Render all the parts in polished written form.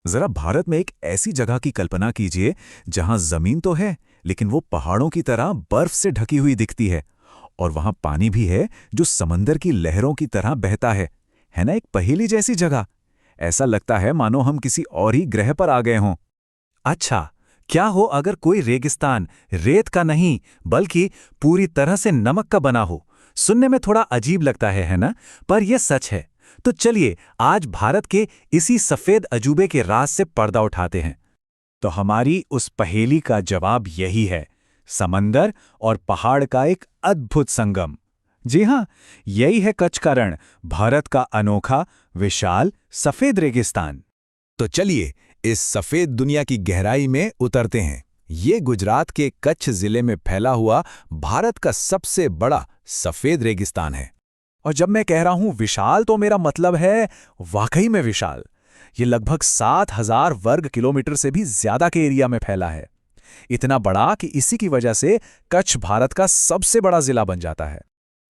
जरा भारत में एक ऐसी जगह की कल्पना कीजिए जहां जमीन तो है, लेकिन वो पहाड़ों की तरह बर्फ से ढकी हुई दिखती है। और वहां पानी भी है जो समंदर की लहरों की तरह बहता है ना, एक पहेली जैसी जगह। ऐसा लगता है मानो हम किसी और ही ग्रह पर आ गए हों। अच्छा, क्या हो अगर कोई रेगिस्तान रेत का नहीं बल्कि पूरी तरह से नमक का बना हो? सुनने में थोड़ा अजीब लगता है ना? पर यह सच है। तो चलिए आज भारत के इसी सफेद अजूबे के राज से पर्दा उठाते हैं। तो हमारी उस पहेली का जवाब यही है, समंदर और पहाड़ का एक अद्भुत संगम। जी हाँ, यही है कच्छ का रण, भारत का अनोखा, विशाल, सफेद रेगिस्तान। तो चलिए इस सफेद दुनिया की गहराई में उतरते हैं। ये गुजरात के कच्छ जिले में फैला हुआ भारत का सबसे बड़ा सफेद रेगिस्तान है। और जब मैं कह रहा हूं विशाल, तो मेरा मतलब है वाकई में विशाल। ये लगभग 7,000 वर्ग किलोमीटर से भी ज्यादा के एरिया में फैला है। इतना बड़ा कि इसी की वजह से कच्छ भारत का सबसे बड़ा जिला बन जाता है।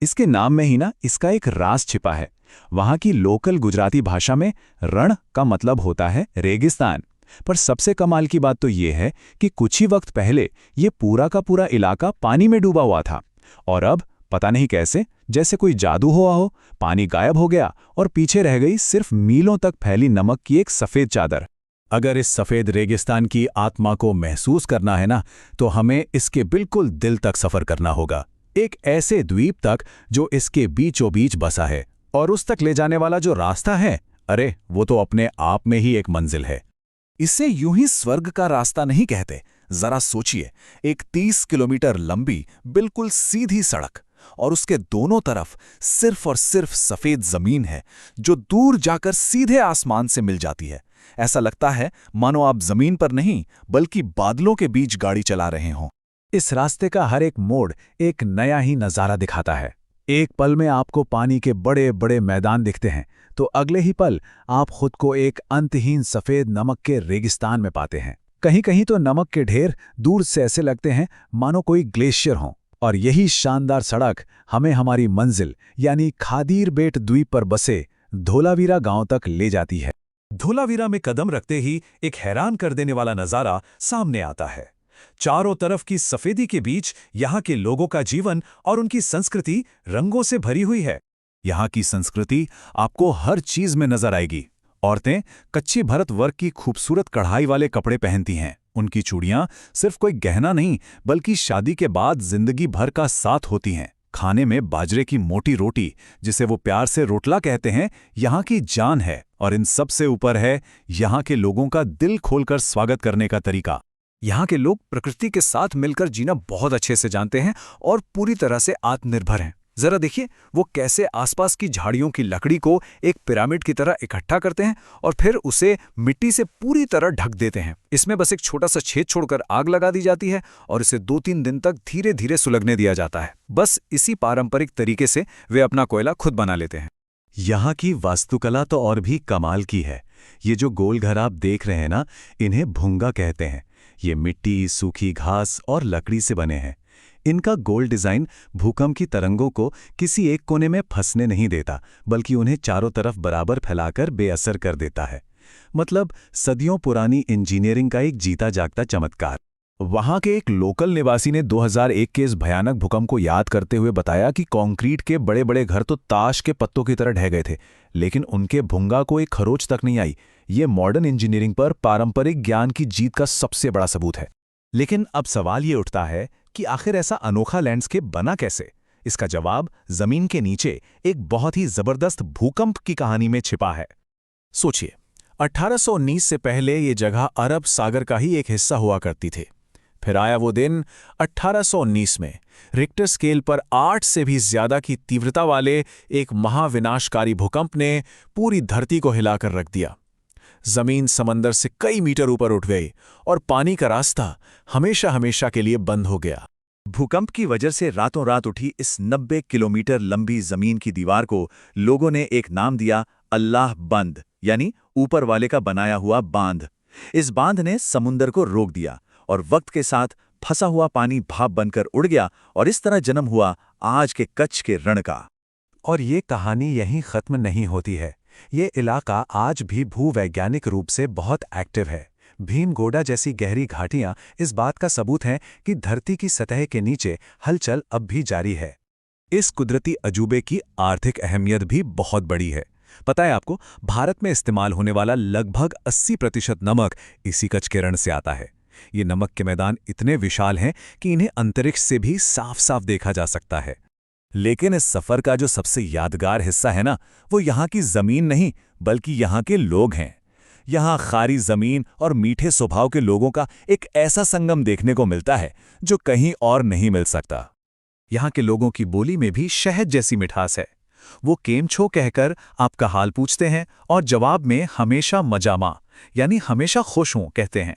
इसके नाम में ही ना इसका एक राज छिपा है। वहां की लोकल गुजराती भाषा में रण का मतलब होता है रेगिस्तान। पर सबसे कमाल की बात तो ये है कि कुछ ही वक्त पहले ये पूरा का पूरा इलाका पानी में डूबा हुआ था, और अब पता नहीं कैसे, जैसे कोई जादू हुआ हो, पानी गायब हो गया और पीछे रह गई सिर्फ मीलों तक फैली नमक की एक सफेद चादर। अगर इस सफेद रेगिस्तान की आत्मा को महसूस करना है ना, तो हमें इसके बिल्कुल दिल तक सफर करना होगा। एक ऐसे द्वीप तक जो इसके बीचों बीच बसा है, और उस तक ले जाने वाला जो रास्ता है, अरे वो तो अपने आप में ही एक मंजिल है। इसे यूं ही स्वर्ग का रास्ता नहीं कहते। जरा सोचिए, एक 30 किलोमीटर लंबी बिल्कुल सीधी सड़क, और उसके दोनों तरफ सिर्फ और सिर्फ सफेद जमीन है जो दूर जाकर सीधे आसमान से मिल जाती है। ऐसा लगता है मानो आप जमीन पर नहीं बल्कि बादलों के बीच गाड़ी चला रहे हों। इस रास्ते का हर एक मोड़ एक नया ही नजारा दिखाता है। एक पल में आपको पानी के बड़े बड़े मैदान दिखते हैं, तो अगले ही पल आप खुद को एक अंतहीन सफेद नमक के रेगिस्तान में पाते हैं। कहीं कहीं तो नमक के ढेर दूर से ऐसे लगते हैं मानो कोई ग्लेशियर हो। और यही शानदार सड़क हमें हमारी मंजिल यानी खादीर बेट द्वीप पर बसे धोलावीरा गांव तक ले जाती है। धोलावीरा में कदम रखते ही एक हैरान कर देने वाला नजारा सामने आता है। चारों तरफ की सफेदी के बीच यहाँ के लोगों का जीवन और उनकी संस्कृति रंगों से भरी हुई है। यहाँ की संस्कृति आपको हर चीज में नजर आएगी। औरतें कच्ची भरत वर्क की खूबसूरत कढ़ाई वाले कपड़े पहनती हैं। उनकी चूड़ियां सिर्फ कोई गहना नहीं बल्कि शादी के बाद जिंदगी भर का साथ होती हैं। खाने में बाजरे की मोटी रोटी, जिसे वो प्यार से रोटला कहते हैं, यहाँ की जान है। और इन सब से ऊपर है यहाँ के लोगों का दिल खोलकर स्वागत करने का तरीका। यहाँ के लोग प्रकृति के साथ मिलकर जीना बहुत अच्छे से जानते हैं और पूरी तरह से आत्मनिर्भर हैं। जरा देखिए वो कैसे आसपास की झाड़ियों की लकड़ी को एक पिरामिड की तरह इकट्ठा करते हैं और फिर उसे मिट्टी से पूरी तरह ढक देते हैं। इसमें बस एक छोटा सा छेद छोड़कर आग लगा दी जाती है और इसे 2-3 दिन तक धीरे धीरे सुलगने दिया जाता है। बस इसी पारंपरिक तरीके से वे अपना कोयला खुद बना लेते हैं। यहाँ की वास्तुकला तो और भी कमाल की है। ये जो गोल घर आप देख रहे हैं ना, इन्हें भुंगा कहते हैं। ये मिट्टी, सूखी घास और लकड़ी से बने हैं। इनका गोल डिजाइन भूकंप की तरंगों को किसी एक कोने में फंसने नहीं देता, बल्कि उन्हें चारों तरफ बराबर फैलाकर बेअसर कर देता है। मतलब सदियों पुरानी इंजीनियरिंग का एक जीता जागता चमत्कार। वहां के एक लोकल निवासी ने 2001 के इस भयानक भूकंप को याद करते हुए बताया कि कंक्रीट के बड़े बड़े घर तो ताश के पत्तों की तरह ढह गए थे, लेकिन उनके भुंगा को एक खरोच तक नहीं आई। ये मॉडर्न इंजीनियरिंग पर पारंपरिक ज्ञान की जीत का सबसे बड़ा सबूत है। लेकिन अब सवाल ये उठता है कि आखिर ऐसा अनोखा लैंडस्केप बना कैसे? इसका जवाब जमीन के नीचे एक बहुत ही जबरदस्त भूकंप की कहानी में छिपा है। सोचिए, 1819 से पहले ये जगह अरब सागर का ही एक हिस्सा हुआ करती थी। फिर आया वो दिन 1819 में रिक्टर स्केल पर 8 से भी ज्यादा की तीव्रता वाले एक महाविनाशकारी भूकंप ने पूरी धरती को हिलाकर रख दिया। जमीन समंदर से कई मीटर ऊपर उठ गई और पानी का रास्ता हमेशा हमेशा के लिए बंद हो गया। भूकंप की वजह से रातों रात उठी इस 90 किलोमीटर लंबी जमीन की दीवार को लोगों ने एक नाम दिया, अल्लाह बंद, यानी ऊपर वाले का बनाया हुआ बांध। इस बांध ने समुंदर को रोक दिया और वक्त के साथ फंसा हुआ पानी भाप बनकर उड़ गया और इस तरह जन्म हुआ आज के कच्छ के रण का। और ये कहानी यहीं खत्म नहीं होती है। ये इलाका आज भी भूवैज्ञानिक रूप से बहुत एक्टिव है। भीमगोडा जैसी गहरी घाटियां इस बात का सबूत हैं कि धरती की सतह के नीचे हलचल अब भी जारी है। इस कुदरती अजूबे की आर्थिक अहमियत भी बहुत बड़ी है। पता है आपको, भारत में इस्तेमाल होने वाला लगभग 80% नमक इसी कच्छ के रण से आता है। ये नमक के मैदान इतने विशाल हैं कि इन्हें अंतरिक्ष से भी साफ साफ देखा जा सकता है। लेकिन इस सफर का जो सबसे यादगार हिस्सा है ना, वो यहाँ की जमीन नहीं बल्कि यहाँ के लोग हैं। यहाँ खारी जमीन और मीठे स्वभाव के लोगों का एक ऐसा संगम देखने को मिलता है जो कहीं और नहीं मिल सकता। यहाँ के लोगों की बोली में भी शहद जैसी मिठास है। वो केम छो कहकर आपका हाल पूछते हैं और जवाब में हमेशा मजामा यानी हमेशा खुश हूं कहते हैं।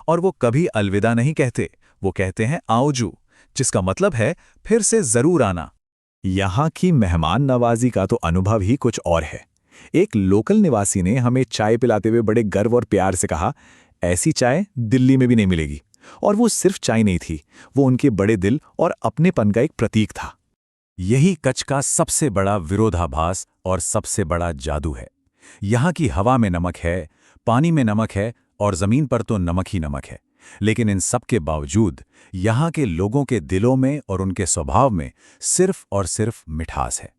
और वो कभी अलविदा नहीं कहते, वो कहते हैं आओजू, जिसका मतलब है फिर से जरूर आना। यहाँ की मेहमान नवाजी का तो अनुभव ही कुछ और है। एक लोकल निवासी ने हमें चाय पिलाते हुए बड़े गर्व और प्यार से कहा, ऐसी चाय दिल्ली में भी नहीं मिलेगी। और वो सिर्फ चाय नहीं थी, वो उनके बड़े दिल और अपनेपन का एक प्रतीक था। यही कच्छ का सबसे बड़ा विरोधाभास और सबसे बड़ा जादू है। यहाँ की हवा में नमक है, पानी में नमक है और जमीन पर तो नमक ही नमक है। लेकिन इन सब के बावजूद यहाँ के लोगों के दिलों में और उनके स्वभाव में सिर्फ और सिर्फ मिठास है।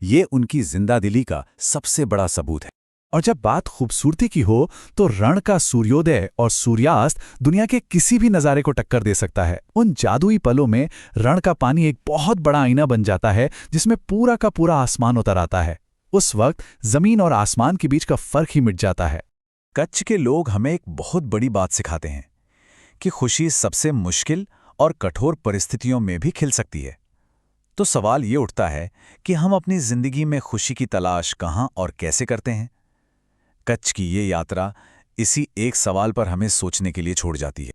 ये उनकी जिंदादिली का सबसे बड़ा सबूत है। और जब बात खूबसूरती की हो तो रण का सूर्योदय और सूर्यास्त दुनिया के किसी भी नज़ारे को टक्कर दे सकता है। उन जादुई पलों में रण का पानी एक बहुत बड़ा आईना बन जाता है जिसमें पूरा का पूरा आसमान उतर आता है। उस वक्त जमीन और आसमान के बीच का फर्क ही मिट जाता है। कच्छ के लोग हमें एक बहुत बड़ी बात सिखाते हैं कि खुशी सबसे मुश्किल और कठोर परिस्थितियों में भी खिल सकती है। तो सवाल ये उठता है कि हम अपनी जिंदगी में खुशी की तलाश कहाँ और कैसे करते हैं? कच्छ की ये यात्रा इसी एक सवाल पर हमें सोचने के लिए छोड़ जाती है।